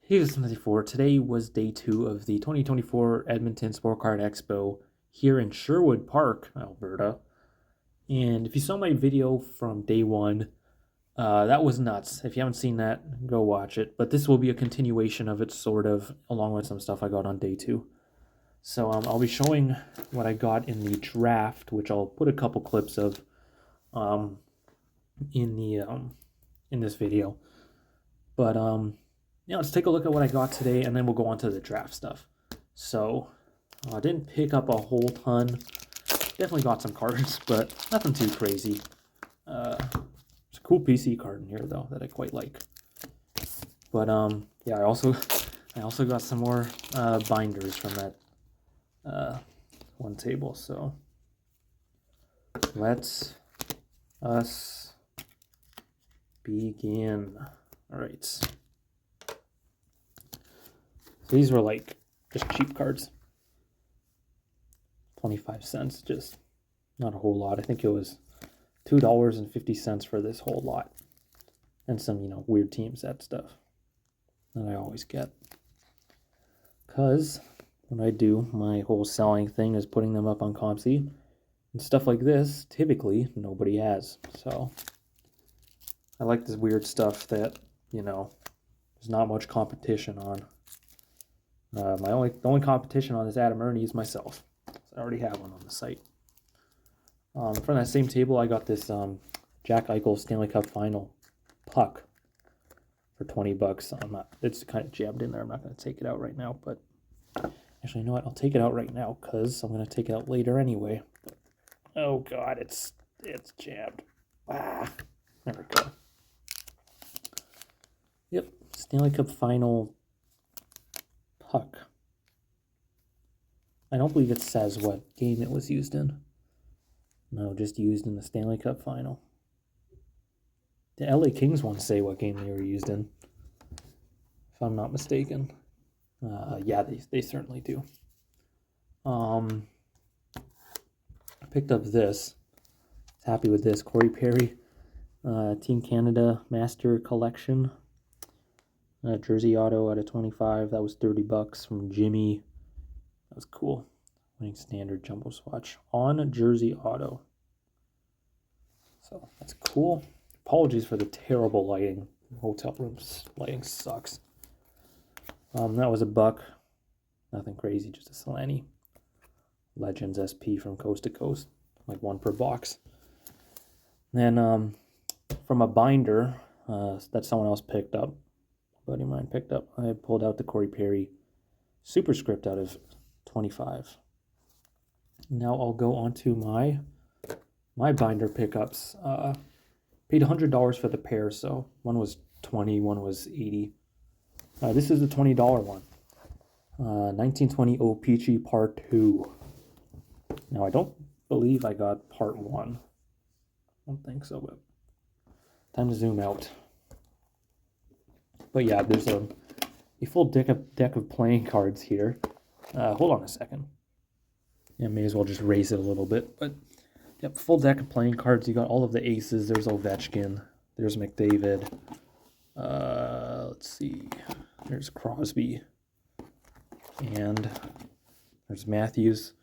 Hey, this is Matthew 4. Today was day 2 of the 2024 Edmonton Sports Card Expo here in Sherwood Park, Alberta. And if you saw my video from day 1, that was nuts. If you haven't seen that, go watch it. But this will be a continuation of it, sort of, along with some stuff I got on day 2. So I'll be showing what I got in the draft, which I'll put a couple clips of in the in this video. But yeah, let's take a look at what I got today, and then we'll go on to the draft stuff. So, I didn't pick up a whole ton. Definitely got some cards, but nothing too crazy. There's a cool PC card in here, though, that I quite like. But, yeah, I also got some more binders from that one table. So, let's us begin. All right. These were like just cheap cards. 25 cents, just not a whole lot. I think it was $2.50 for this whole lot. And some, weird team set stuff that I always get. Because when I do, my whole selling thing is putting them up on ComC. And stuff like this, typically, nobody has. So I like this weird stuff that, there's not much competition on. The only competition on this Adam Ernie is myself. So I already have one on the site. From that same table, I got this Jack Eichel Stanley Cup Final puck for $20. It's kind of jammed in there. I'm not going to take it out right now, but actually, you know what? I'll take it out right now because I'm going to take it out later anyway. Oh God, it's jammed. There we go. Yep, Stanley Cup Final puck. I don't believe it says what game it was used in. No, just used in the Stanley Cup Final. The LA Kings won't say what game they were used in, if I'm not mistaken. Yeah, they certainly do. I picked up this. Happy with this. Corey Perry, Team Canada Master Collection. Jersey auto out of 25. That was $30 from Jimmy. That was cool. Winning standard jumbo swatch on Jersey auto. So that's cool. Apologies for the terrible lighting. Hotel room's lighting sucks. That was $1. Nothing crazy, just a Solani. Legends SP from Coast to Coast, like one per box. And then from a binder that someone else picked up. Buddy of mine picked up. I pulled out the Corey Perry Superscript out of 25. Now I'll go on to my binder pickups. Paid $100 for the pair, so one was $20, one was $80. This is the $20 one. 1920 O-Pee-Chee Part 2. Now I don't believe I got Part 1. I don't think so, but time to zoom out. But yeah, there's a full deck of playing cards here. Hold on a second. Yeah, may as well just raise it a little bit. But yep, full deck of playing cards. You got all of the aces. There's Ovechkin. There's McDavid. Let's see. There's Crosby. And there's Matthews.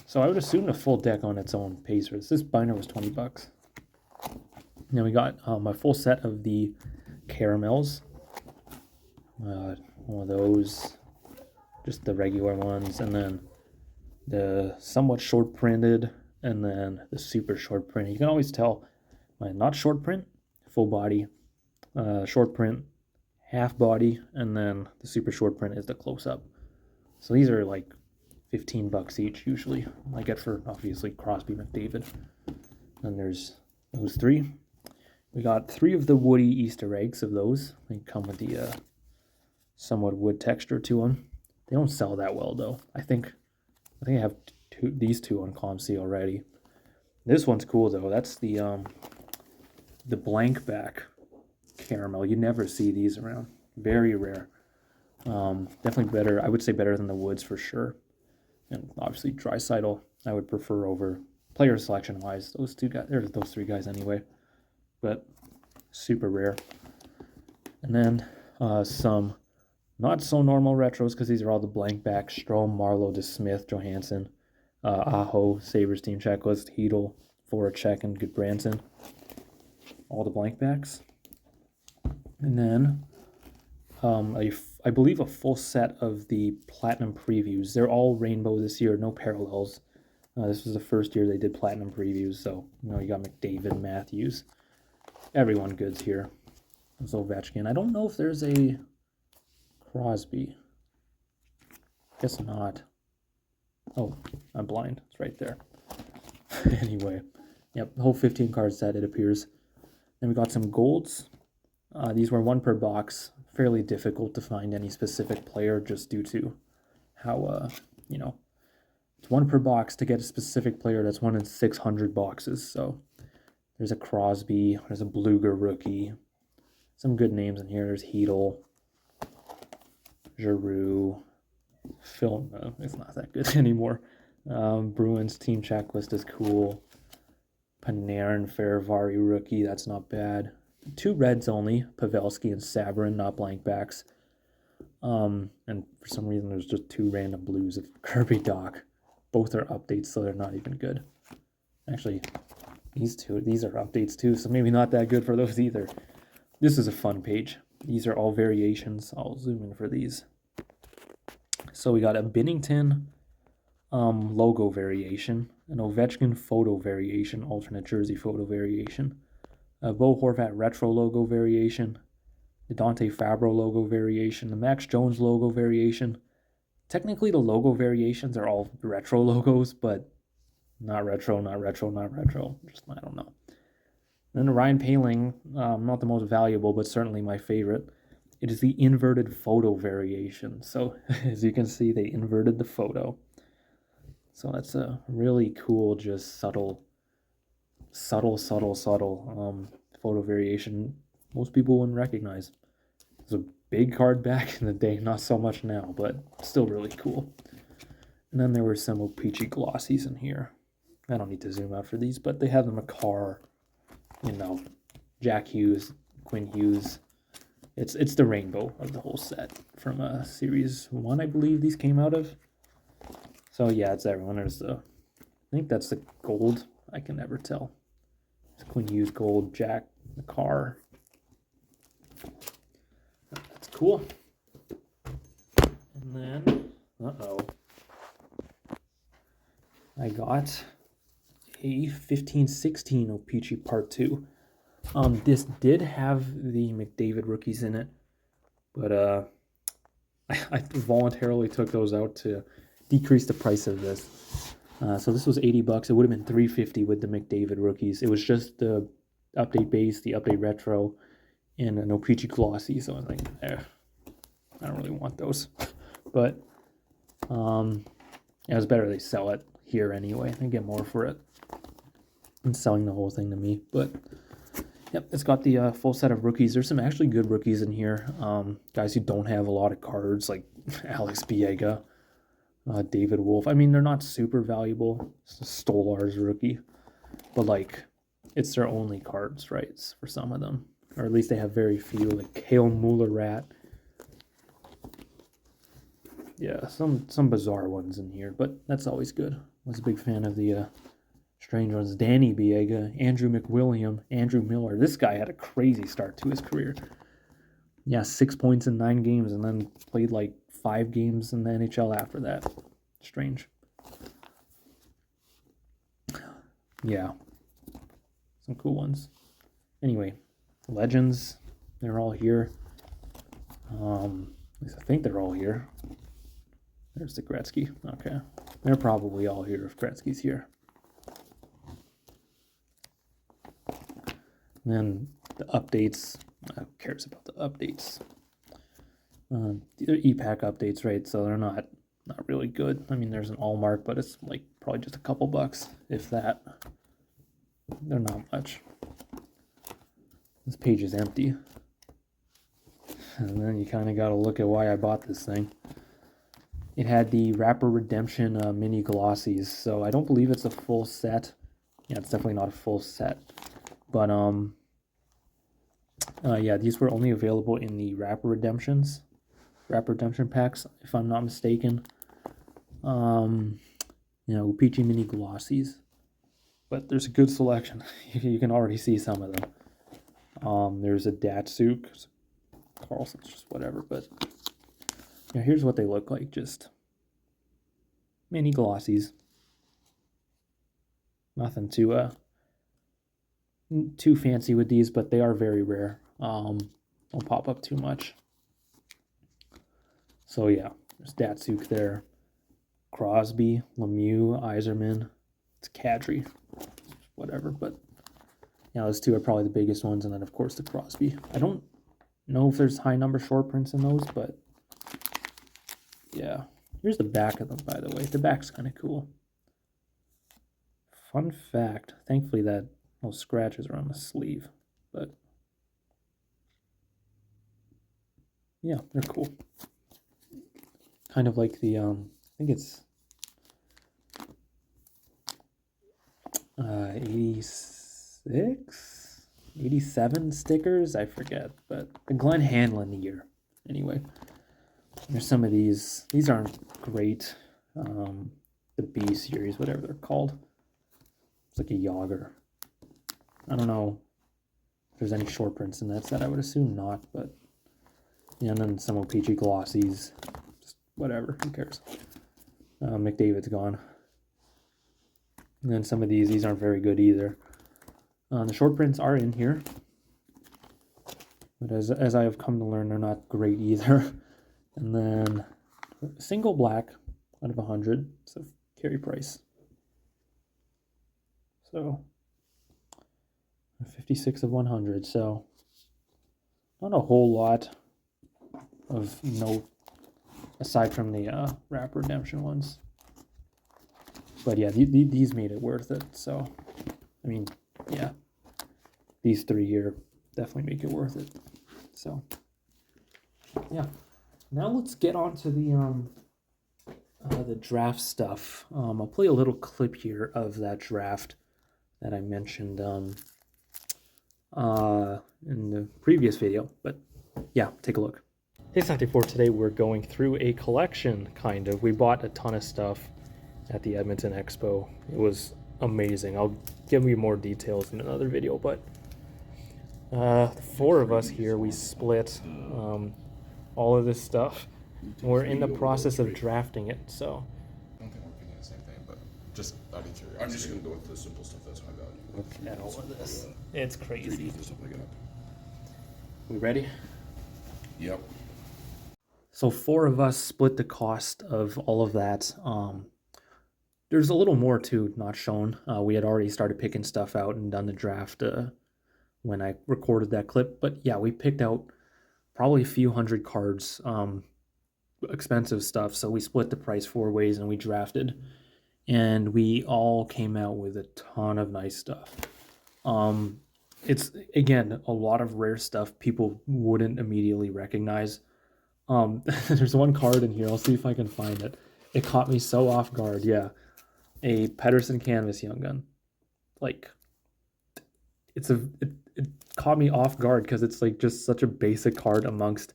So I would assume a full deck on its own pays for this. This binder was $20. Now we got a full set of the caramels. One of those, just the regular ones, and then the somewhat short printed, and then the super short print. You can always tell, not short print, full body, short print, half body, and then the super short print is the close up. So these are like $15 each usually. I get for obviously Crosby, McDavid. Then there's those three. We got 3 of the Woody Easter eggs of those. They come with the somewhat wood texture to them. They don't sell that well though. I think I have these two on ComC already. This one's cool though. That's the blank back caramel. You never see these around. Very rare. Definitely better. I would say better than the woods for sure. And obviously Draisaitl I would prefer over player selection wise. Those 2 guys. There's those 3 guys anyway. But super rare. And then some Not so normal retros because these are all the blank back. Strome, Marlowe, DeSmith, Johansson, Aho, Sabres team checklist, Hedel, Voracek, and Goodbranson. All the blank backs. And then I believe a full set of the Platinum previews. They're all rainbow this year, no parallels. This was the first year they did Platinum previews, so you got McDavid, Matthews. Everyone good's here. There's Ovechkin. I don't know if there's a Crosby. Guess not. Oh, I'm blind. It's right there. Anyway, yep, the whole 15 card set, it appears. Then we got some golds. These were 1 per box. Fairly difficult to find any specific player just due to how, it's 1 per box to get a specific player that's 1 in 600 boxes. So there's a Crosby, there's a Bluger rookie. Some good names in here. There's Hedel, Giroux, Phil. No, it's not that good anymore. Bruins team checklist is cool. Panarin, Faravari rookie. That's not bad. 2 reds only. Pavelski and Sabrin, not blank backs. And for some reason, there's just 2 random blues of Kirby Doc. Both are updates, so they're not even good. Actually, these are updates too, so maybe not that good for those either. This is a fun page. These are all variations. I'll zoom in for these. So we got a Binnington logo variation, an Ovechkin photo variation, alternate jersey photo variation, a Bo Horvat retro logo variation, the Dante Fabro logo variation, the Max Jones logo variation. Technically, the logo variations are all retro logos, but not retro, not retro, not retro. Just, I don't know. Then the Ryan Poehling, not the most valuable, but certainly my favorite. It is the inverted photo variation. So as you can see, they inverted the photo. So that's a really cool, just subtle photo variation most people wouldn't recognize. It's a big card back in the day, not so much now, but still really cool. And then there were some O-Pee-Chee glossies in here. I don't need to zoom out for these, but they have the Makar, Jack Hughes, Quinn Hughes. It's the rainbow of the whole set from Series 1, I believe these came out of. So yeah, it's everyone. There's I think that's the gold. I can never tell. It's Quinn Hughes gold, Jack, Makar. That's cool. And then, I got a 15-16 O-Pee-Chee Part 2. This did have the McDavid rookies in it, but I voluntarily took those out to decrease the price of this. So this was $80. It would have been $350 with the McDavid rookies. It was just the update base, the update retro, and an O-Pee-Chee glossy. So I was like, I don't really want those. But it was better they sell it here anyway and get more for it than selling the whole thing to me. But yep, it's got the full set of rookies. There's some actually good rookies in here. Guys who don't have a lot of cards, like Alex Biega, David Wolf. I mean, they're not super valuable. Stolar's rookie. But, it's their only cards, right, for some of them. Or at least they have very few, like Kale Muller-Rat. Yeah, some bizarre ones in here, but that's always good. I was a big fan of the strange ones. Danny Biega, Andrew McWilliam, Andrew Miller. This guy had a crazy start to his career. Yeah, 6 points in 9 games and then played 5 games in the NHL after that. Strange. Yeah. Some cool ones. Anyway, Legends, they're all here. At least I think they're all here. There's the Gretzky. Okay. They're probably all here if Gretzky's here. And then the updates. Who cares about the updates? These are EPAC updates, right? So they're not really good. I mean, there's an Allmark, but it's probably just a couple bucks, if that. They're not much. This page is empty. And then you kind of got to look at why I bought this thing. It had the Rapper Redemption mini glossies, so I don't believe it's a full set. Yeah, it's definitely not a full set. But, yeah, these were only available in the Rapper Redemptions. Wrap Redemption packs, if I'm not mistaken. Peachy Mini Glossies. But there's a good selection. You can already see some of them. There's a Datsuk, Carlson's, just whatever. But here's what they look like. Just mini Glossies. Nothing too fancy with these, but they are very rare. Don't pop up too much. So yeah, there's Datsuk there. Crosby, Lemieux, Iserman. It's Kadri. Whatever, but those two are probably the biggest ones, and then of course the Crosby. I don't know if there's high number short prints in those, but yeah. Here's the back of them, by the way. The back's kind of cool. Fun fact, thankfully those scratches are on the sleeve, but yeah, they're cool. Kind of like the, I think it's 86, 87 stickers, I forget, but the Glenn Hanlon year. Anyway, there's some of these. These aren't great. The B series, whatever they're called. It's like a Yager. I don't know if there's any short prints in that set. I would assume not, but yeah, and then some O-Pg Glossies. Just whatever, who cares? McDavid's gone. And then some of these aren't very good either. The short prints are in here, but as I have come to learn, they're not great either. And then single black out of 100, so Carey Price. So 56 of 100, so not a whole lot of note aside from the Wrap Redemption ones. But yeah, these made it worth it. So, I mean, yeah, these three here definitely make it worth it. So, yeah. Now let's get on to the draft stuff. I'll play a little clip here of that draft that I mentioned in the previous video. But yeah, take a look. Hey, Santi, for today we're going through a collection, kind of. We bought a ton of stuff at the Edmonton Expo. It was amazing. I'll give you more details in another video, but four of us here, we split all of this stuff. We're in the process of drafting it, so. I don't think we're thinking the same thing, but just out of curiosity. I'm just going to go with the simple stuff that's high value. Look at all of this. It's crazy. The stuff I got. We ready? Yep. So four of us split the cost of all of that. There's a little more too, not shown. We had already started picking stuff out and done the draft when I recorded that clip. But yeah, we picked out probably a few hundred cards, expensive stuff. So we split the price 4 ways and we drafted. And we all came out with a ton of nice stuff. It's, again, a lot of rare stuff people wouldn't immediately recognize. There's one card in here. I'll see if I can find it. It caught me so off guard. Yeah. A Pedersen Canvas Young Gun. Like, it caught me off guard because it's like just such a basic card amongst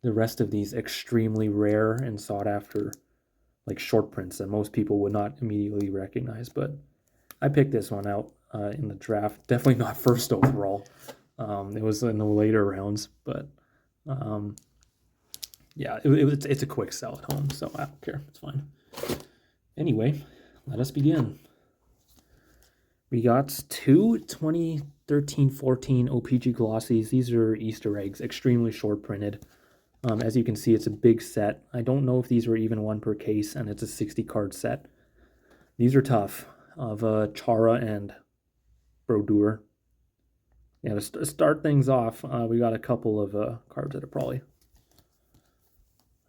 the rest of these extremely rare and sought after like short prints that most people would not immediately recognize. But I picked this one out in the draft. Definitely not first overall. It was in the later rounds, but yeah, it's a quick sell at home, so I don't care. It's fine. Anyway, let us begin. We got two 2013-14 O-Pg Glossies. These are Easter eggs, extremely short printed. As you can see, it's a big set. I don't know if these were even one per case, and it's a 60 card set. These are tough, of Chara and Brodeur. Yeah, to start things off, we got a couple of cards that are probably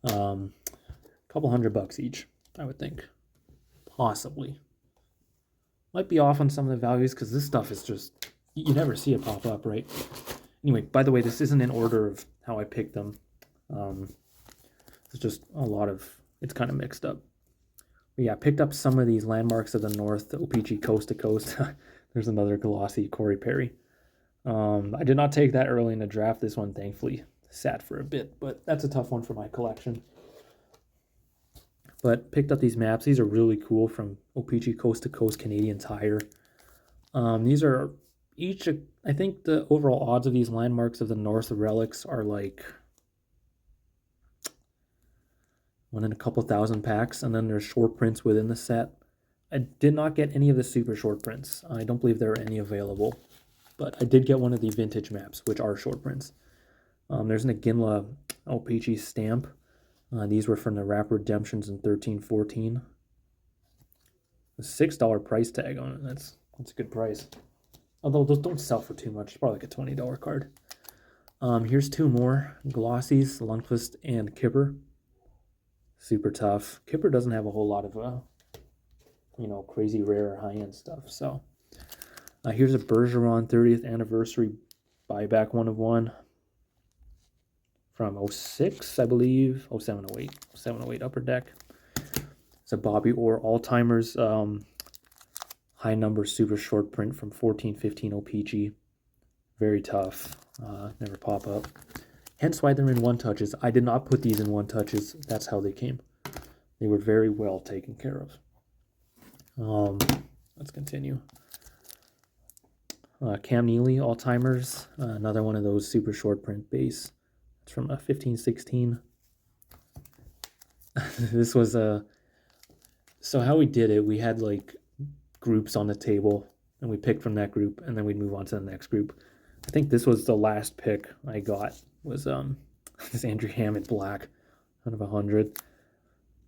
a couple $100 each, I would think. Possibly. Might be off on some of the values because this stuff is just, you never see it pop up, right? Anyway, by the way, this isn't in order of how I picked them. It's just a lot of, it's kind of mixed up. But yeah, picked up some of these Landmarks of the North, the O-Pg Coast to Coast. There's another glossy, Corey Perry. I did not take that early in the draft, this one, thankfully. sat for a bit, but that's a tough one for my collection. But picked up these maps. These are really cool from O-Pee-Chee Coast to Coast Canadian Tire. These are each, I think the overall odds of these Landmarks of the North relics are like 1 in a couple thousand packs, and then there's short prints within the set. I did not get any of the super short prints. I don't believe there are any available, but I did get one of the vintage maps, which are short prints. There's an Aginla O-Pee-Chee stamp. These were from the Rapid Redemptions in 13-14. A $6 price tag on it. That's a good price. Although those don't sell for too much. It's probably like a $20 card. Here's two more Glossies, Lundqvist and Kipper. Super tough. Kipper doesn't have a whole lot of crazy rare or high-end stuff. So here's a Bergeron 30th anniversary buyback 1/1 from 06, I believe. 07-08. 07-08 Upper Deck. It's a Bobby Orr All-Timers high number super short print from 14-15 O-Pee-Chee. Very tough. Never pop up. Hence why they're in one-touches. I did not put these in one-touches. That's how they came. They were very well taken care of. Let's continue. Cam Neely, All-Timers. Another one of those super short print base. It's from 15-16. This was so how we did it, we had like groups on the table, and we picked from that group, and then we'd move on to the next group. I think this was the last pick I got, was this Andrew Hammond black out of 100.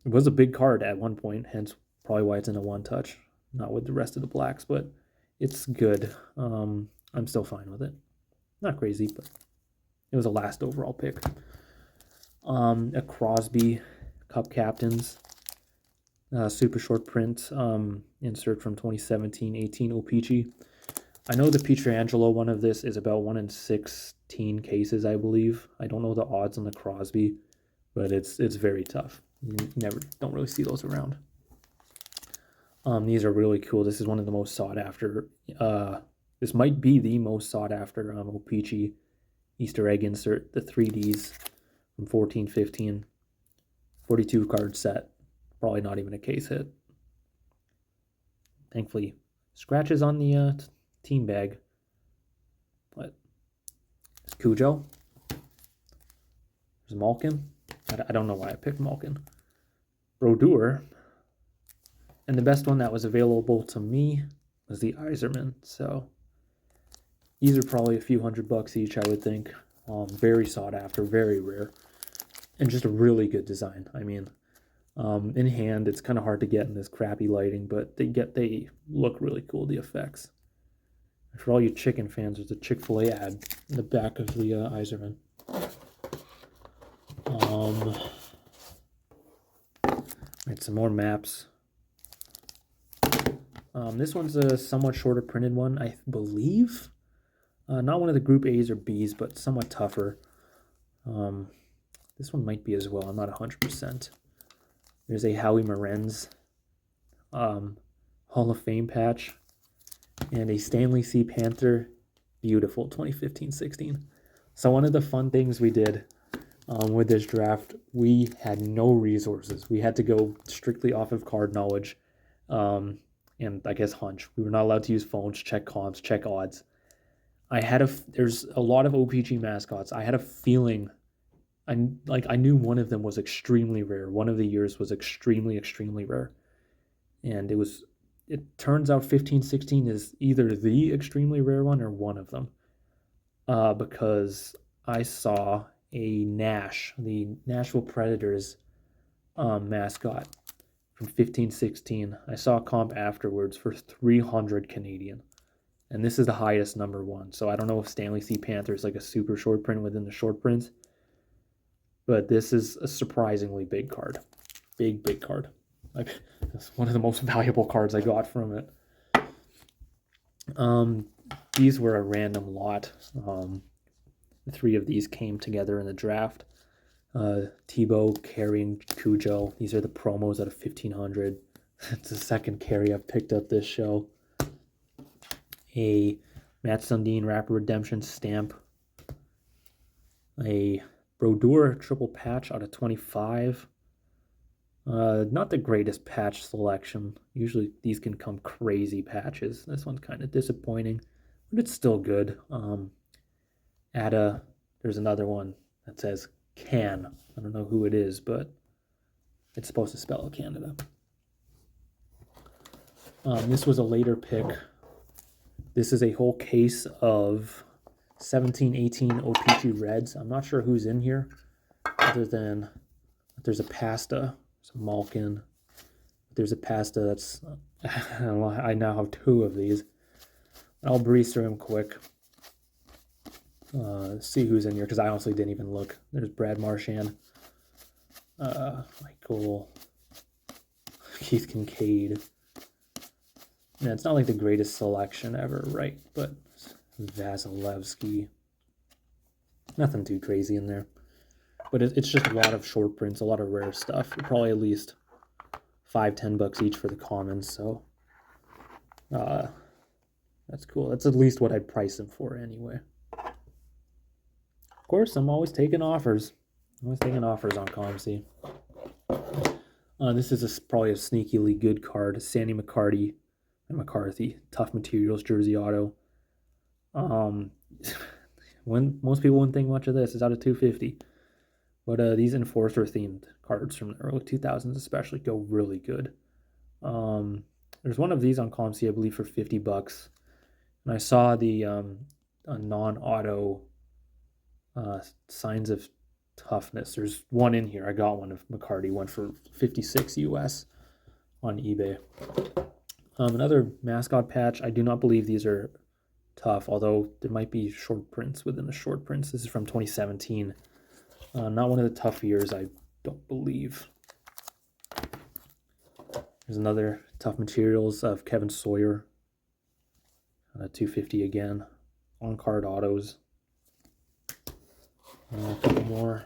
It was a big card at one point, hence probably why it's in a one-touch, not with the rest of the blacks, but it's good. I'm still fine with it. Not crazy, but it was a last overall pick. A Crosby Cup Captains super short print insert from 2017-18 O-Pee-Chee. I know the Pietrangelo one of this is about 1 in 16 cases, I believe. I don't know the odds on the Crosby, but it's very tough. You don't really see those around. These are really cool. This is one of the most sought after. This might be the most sought after O-Pee-Chee Easter egg insert. The 3Ds from 14-15, 42 card set. Probably not even a case hit. Thankfully, scratches on the team bag. But Cujo. There's Malkin. I don't know why I picked Malkin. Brodeur. And the best one that was available to me was the Yzerman. So these are probably a few $100 each, I would think. Very sought after, very rare, and just a really good design. I mean, in hand, it's kind of hard to get in this crappy lighting, but they look really cool, the effects. And for all you chicken fans, there's a Chick-fil-A ad in the back of the Yzerman. Right, some more maps. This one's a somewhat shorter printed one, I believe. Not one of the Group A's or B's, but somewhat tougher. This one might be as well. I'm not 100%. There's a Howie Morenz Hall of Fame patch and a Stanley C. Panther Beautiful 2015-16. So one of the fun things we did with this draft, we had no resources. We had to go strictly off of card knowledge and I guess hunch. We were not allowed to use phones, check comps, check odds. There's a lot of O-Pee-Chee mascots. I had a feeling, I knew one of them was extremely rare. One of the years was extremely, extremely rare. And it turns out 15-16 is either the extremely rare one or one of them. Because I saw a Nash, the Nashville Predators mascot from 15-16. I saw a comp afterwards for 300 Canadian. And this is the highest number one. So I don't know if Stanley C. Panther is like a super short print within the short prints. But this is a surprisingly big card. Big card. Like, it's one of the most valuable cards I got from it. These were a random lot. The 3 of these came together in the draft. Tebow, Carey, and Cujo. These are the promos out of 1500. It's the second Carey I've picked up this show. A Matt Sundin Rapid Redemption stamp. A Brodeur triple patch out of 25. Not the greatest patch selection. Usually these can come crazy patches. This one's kind of disappointing, but it's still good. There's another one that says Can. I don't know who it is, but it's supposed to spell Canada. This was a later pick. This is a whole case of 17-18 O-Pee-Chee Reds. I'm not sure who's in here, other than there's a pasta, some Malkin. There's a pasta that's, I now have 2 of these. I'll breeze through them quick. See who's in here, because I honestly didn't even look. There's Brad Marchand, Michael, Keith Kincaid. Yeah, it's not like the greatest selection ever, right? But Vasilevsky. Nothing too crazy in there. But it's just a lot of short prints, a lot of rare stuff. Probably at least $5-10 each for the commons, so that's cool. That's at least what I'd price them for anyway. Of course, I'm always taking offers. I'm always taking offers on ComC. This is probably a sneakily good card. Sandy McCarthy, Tough Materials Jersey Auto. When most people wouldn't think much of this, it's out of 250. But these Enforcer themed cards from the early 2000s especially go really good. There's one of these on ComC, I believe, for $50. And I saw the non-auto Signs of Toughness. There's one in here. I got one of McCarty, one for $56 US on eBay. Another mascot patch. I do not believe these are tough, although there might be short prints within the short prints. This is from 2017. Not one of the tough years, I don't believe. There's another Tough Materials of Kevin Sawyer. 250 again. On-card autos. A couple more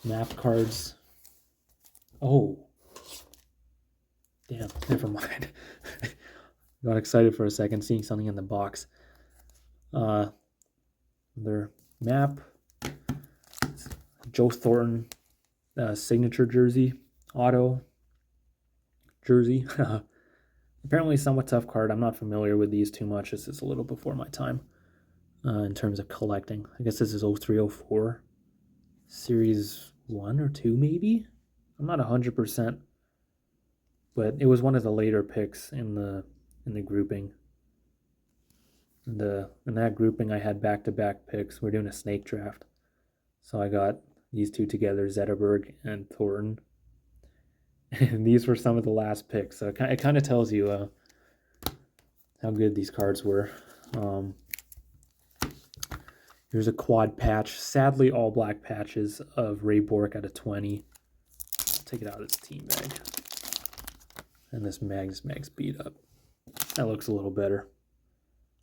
map cards. Oh. Damn, never mind. Got excited for a second seeing something in the box. Their map. Joe Thornton signature jersey. Auto jersey. Apparently somewhat tough card. I'm not familiar with these too much. This is a little before my time in terms of collecting. I guess this is 0304. Series 1 or 2 maybe? I'm not 100%. But it was one of the later picks in the grouping. In that grouping, I had back-to-back picks. We're doing a snake draft. So I got these two together, Zetterberg and Thornton. And these were some of the last picks. So it kind of tells you how good these cards were. Here's a quad patch. Sadly, all black patches of Ray Bourque out of 20. I'll take it out of its team bag. And this mag's beat up. That looks a little better.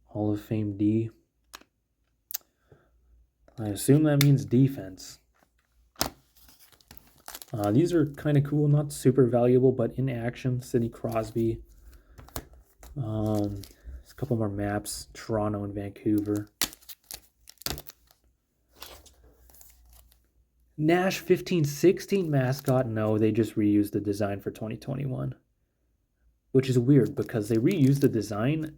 Hall of Fame D. I assume that means defense. These are kind of cool, not super valuable, but in action. Sidney Crosby. There's a couple more maps. Toronto and Vancouver. Nash 15-16 mascot. No, they just reused the design for 2021. Which is weird because they reused the design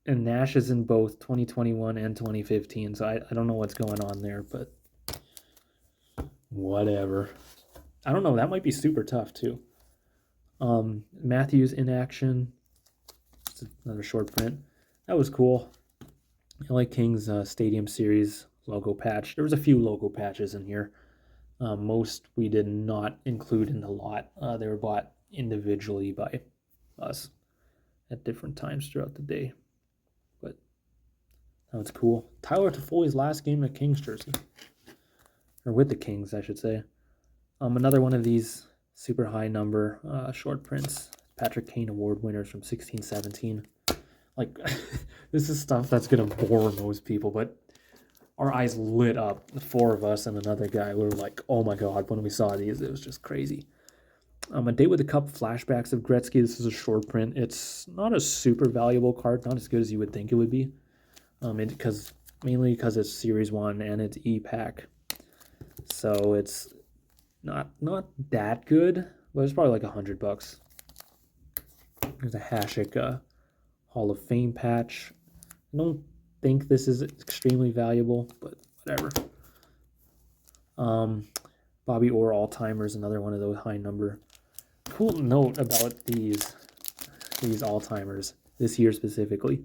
and Nash is in both 2021 and 2015. So I don't know what's going on there, but whatever. I don't know. That might be super tough too. Matthews in action. It's another short print. That was cool. LA Kings Stadium Series logo patch. There was a few logo patches in here. Most we did not include in the lot. They were bought individually by us at different times throughout the day. But that was cool. Tyler Toffoli's last game in a Kings jersey. Or with the Kings, I should say. Another one of these super high number short prints. Patrick Kane Award winners from 16-17. Like, this is stuff that's going to bore most people, but our eyes lit up. The four of us and another guy, we were like, oh my God, when we saw these, it was just crazy. A Day with the Cup flashbacks of Gretzky. This is a short print. It's not a super valuable card, not as good as you would think it would be. Mainly because it's Series 1 and it's E-Pack. So it's not that good, but it's probably like $100. There's a Hashik Hall of Fame patch. I don't think this is extremely valuable, but whatever. Bobby Orr All-Timers, another one of those high number. Cool note about these All-Timers this year specifically.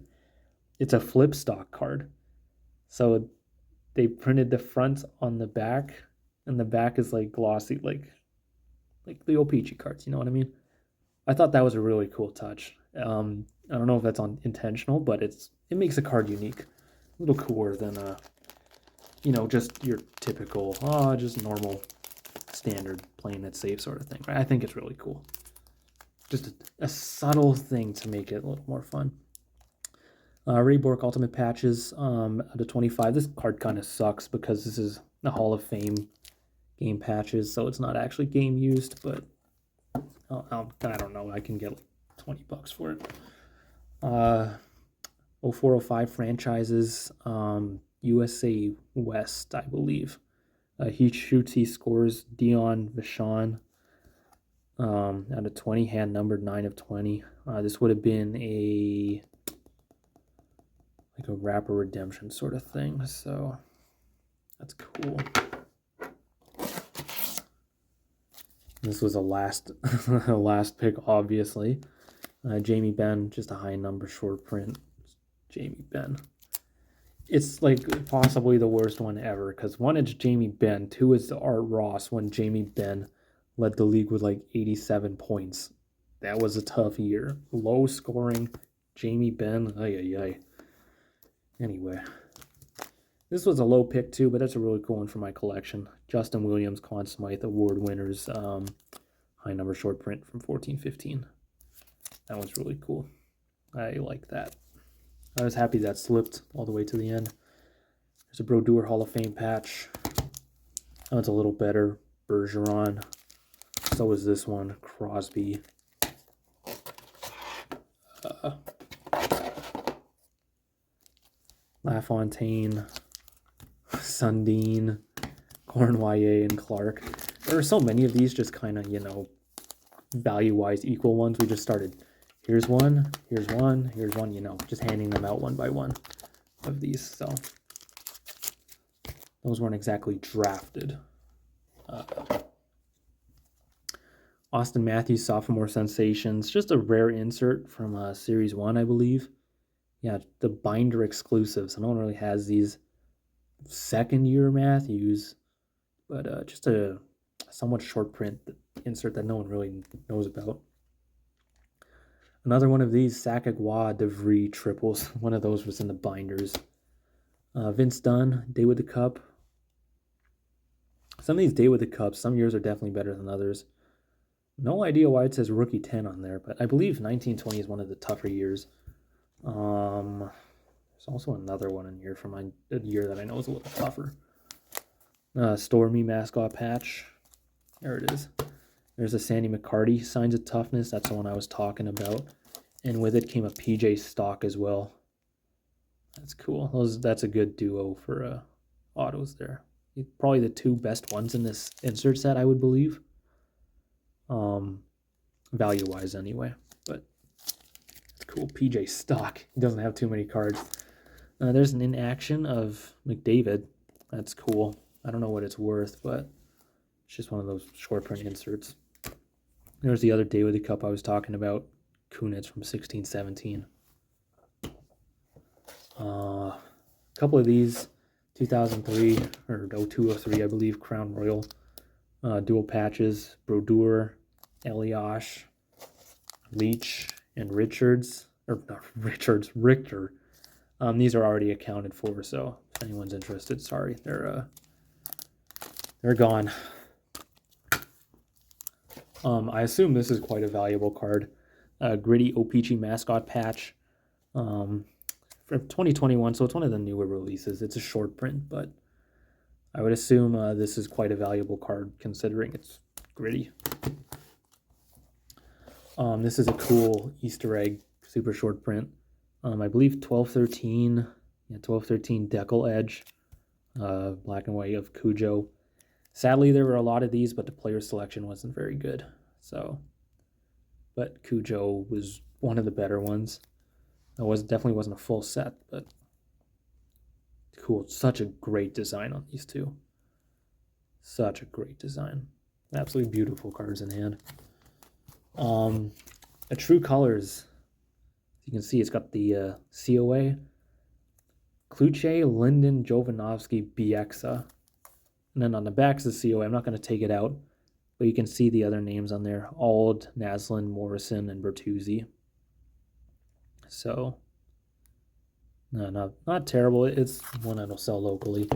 It's a flip stock card. So they printed the front on the back, and the back is like glossy, like the O-Pee-Chee cards, you know what I mean? I thought that was a really cool touch. I don't know if that's intentional, but it makes a card unique. A little cooler than just your typical, just normal, standard, playing it safe sort of thing. Right? I think it's really cool. Just a subtle thing to make it a little more fun. Ray Bork Ultimate Patches out of 25. This card kind of sucks because this is the Hall of Fame game patches, so it's not actually game used, but I don't know. I can get like $20 for it. 0405 franchises, USA West, I believe. He shoots, he scores. Dion Vachon out of 20, hand numbered 9 of 20. This would have been a rapper redemption sort of thing, so that's cool. This was a last pick, obviously. Jamie Benn, just a high number short print. Jamie Benn. It's like possibly the worst one ever because one, it's Jamie Benn. Two, is Art Ross when Jamie Benn led the league with like 87 points. That was a tough year. Low scoring, Jamie Benn. Ay. Anyway, this was a low pick too, but that's a really cool one for my collection. Justin Williams, Conn Smythe Award winners, high number short print from 14-15. That one's really cool. I like that. I was happy that slipped all the way to the end. There's a Brodeur Hall of Fame patch. That one's a little better. Bergeron. So is this one. Crosby. LaFontaine. Sundin. Cornwall and Clark. There are so many of these just kind of, value-wise equal ones. We just started. Here's one, here's one, just handing them out one by one of these. So those weren't exactly drafted. Austin Matthews, Sophomore Sensations, just a rare insert from Series 1, I believe. Yeah, the binder exclusives. No one really has these second-year Matthews, but just a somewhat short print insert that no one really knows about. Another one of these, Sakagwa DeVries triples. One of those was in the binders. Vince Dunn, Day with the Cup. Some of these Day with the Cups, some years are definitely better than others. No idea why it says Rookie 10 on there, but I believe 1920 is one of the tougher years. There's also another one in here from a year that I know is a little tougher. Stormy mascot patch. There it is. There's a Sandy McCarty, Signs of Toughness. That's the one I was talking about. And with it came a PJ stock as well. That's cool. That's a good duo for autos there. Probably the two best ones in this insert set, I would believe. Value-wise anyway. But it's cool. PJ stock. He doesn't have too many cards. There's an in-action of McDavid. That's cool. I don't know what it's worth, but it's just one of those short print inserts. There's the other Day with the Cup I was talking about. Kunitz from 16-17. A couple of these, 2003 or 0203, I believe, Crown Royal dual patches. Brodeur, Eliash, Leach, and Richards. Or not Richards, Richter. These are already accounted for, so if anyone's interested, sorry, they're gone. I assume this is quite a valuable card. Gritty O-Pee-Chee mascot patch from 2021, so it's one of the newer releases. It's a short print, but I would assume this is quite a valuable card considering it's gritty. This is a cool Easter egg, super short print. I believe 1213, 1213 Decal Edge, black and white of Cujo. Sadly, there were a lot of these, but the player selection wasn't very good. So, but Cujo was one of the better ones. It definitely wasn't a full set, but cool. Such a great design on these two. Such a great design. Absolutely beautiful cards in hand. A True Colors. You can see it's got the COA. Kluche, Linden, Jovanovski, Bieksa. And then on the back is the COA. I'm not going to take it out, but you can see the other names on there. Ald, Naslin, Morrison, and Bertuzzi. So, no, not terrible. It's one that'll sell locally.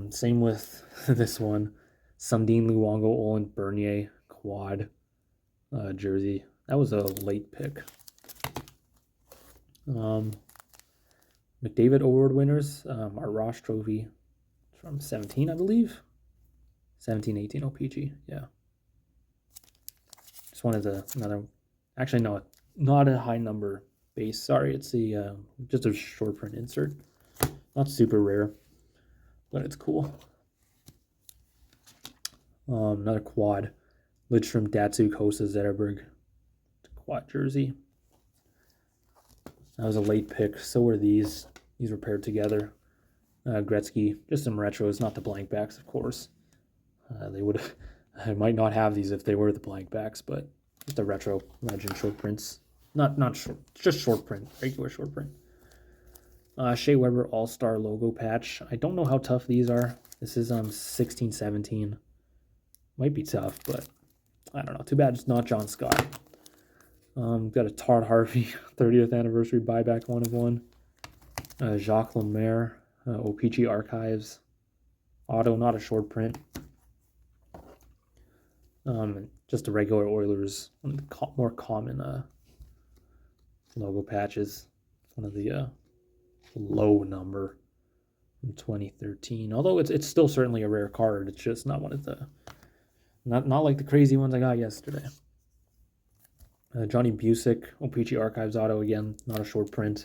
Same with this one. Sundin, Luongo, Olin, Bernier, quad jersey. That was a late pick. McDavid Award winners, our Ross Trophy from 17, I believe. 17-18 OPG, yeah. Just wanted another, actually no, not a high number base. Sorry, it's the just a short print insert. Not super rare, but it's cool. Another quad. Lidstrom, Datsuk, Hossa, Zetterberg. Quad jersey. That was a late pick. So were these. These were paired together. Gretzky, just some retros, not the blank backs, of course. They would have, I might not have these if they were the blank backs, but just the retro legend short prints. Not short, just short print, regular short print. Shea Weber All-Star logo patch. I don't know how tough these are. This is 16-17. Might be tough, but I don't know. Too bad it's not John Scott. Got a Todd Harvey 30th anniversary buyback 1/1. Jacques Lemaire, OPG Archives. Auto, not a short print. Just a regular Oilers, one of the more common logo patches. One of the low number from 2013. Although it's still certainly a rare card. It's just not one of the not like the crazy ones I got yesterday. Johnny Busick, OPG Archives auto again, not a short print.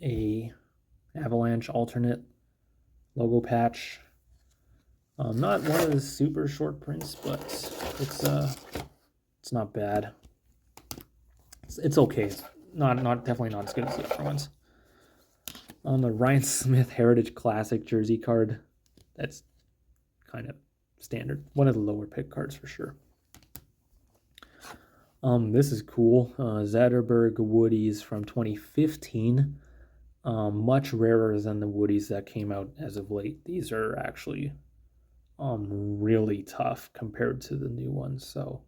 A Avalanche alternate logo patch. Not one of the super short prints, but it's not bad. It's okay. It's not definitely not as good as the other ones. The Ryan Smith Heritage Classic jersey card. That's kind of standard. One of the lower pick cards for sure. This is cool. Zetterberg Woodies from 2015. Much rarer than the Woodies that came out as of late. These are actually really tough compared to the new ones. So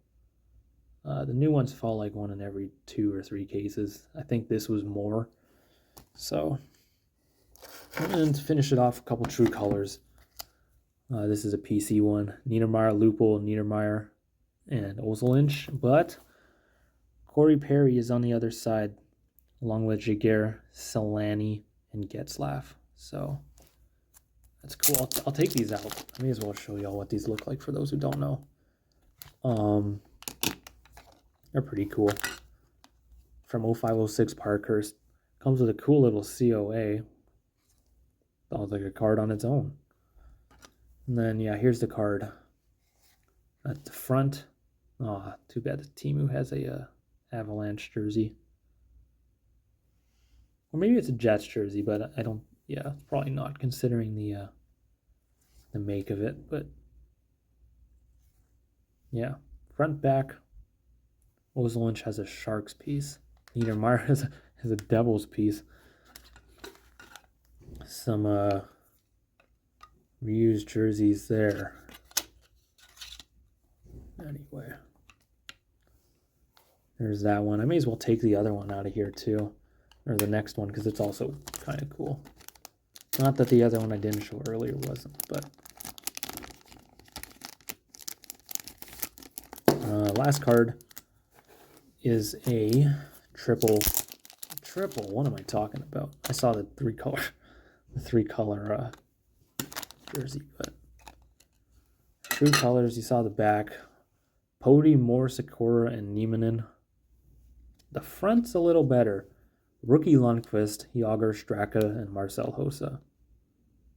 the new ones fall like one in every 2 or 3 cases. I think this was more. So, and to finish it off, a couple True Colors. This is a PC one. Niedermeyer, Lupul, Niedermeyer, and Ozelinch. But Corey Perry is on the other side, along with Jaguar, Solani, and Getzlaff. So that's cool. I'll take these out. I may as well show y'all what these look like for those who don't know. They're pretty cool. From 0506 Parkhurst. Comes with a cool little COA. Sounds like a card on its own. And then, yeah, here's the card. At the front. Too bad that Timu has a Avalanche jersey. Or maybe it's a Jets jersey, but I don't, yeah, probably not considering the make of it, but yeah. Front, back. Ozelinch has a Sharks piece. Niedermeyer has a Devils piece. Some reused jerseys there. Anyway. There's that one. I may as well take the other one out of here too. Or the next one, because it's also kind of cool. Not that the other one I didn't show earlier wasn't, but... last card is a triple. What am I talking about? I saw the three color jersey, but True Colors. You saw the back. Pody, Moore, Sakura, and Niemanen. The front's a little better. Rookie Lundqvist, Yager, Straka, and Marcel Hossa.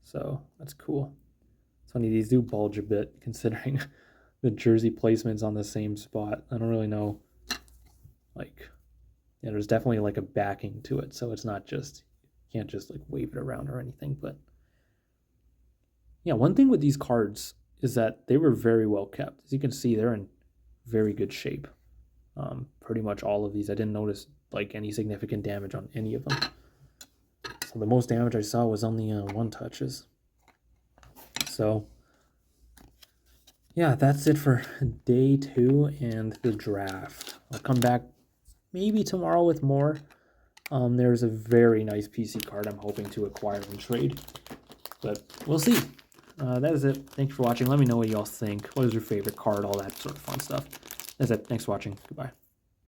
So that's cool. It's funny, these do bulge a bit considering the jersey placement's on the same spot. I don't really know. Like, yeah, there's definitely like a backing to it. So it's not just, you can't just like wave it around or anything. But yeah, one thing with these cards is that they were very well kept. As you can see, they're in very good shape. Pretty much all of these. I didn't notice like any significant damage on any of them. So the most damage I saw was on the one touches. So yeah, that's it for day 2 and the draft. I'll come back maybe tomorrow with more. There's a very nice PC card I'm hoping to acquire and trade, but we'll see. That is it. Thanks for watching. Let me know what y'all think. What is your favorite card? All that sort of fun stuff. That's it. Thanks for watching. Goodbye.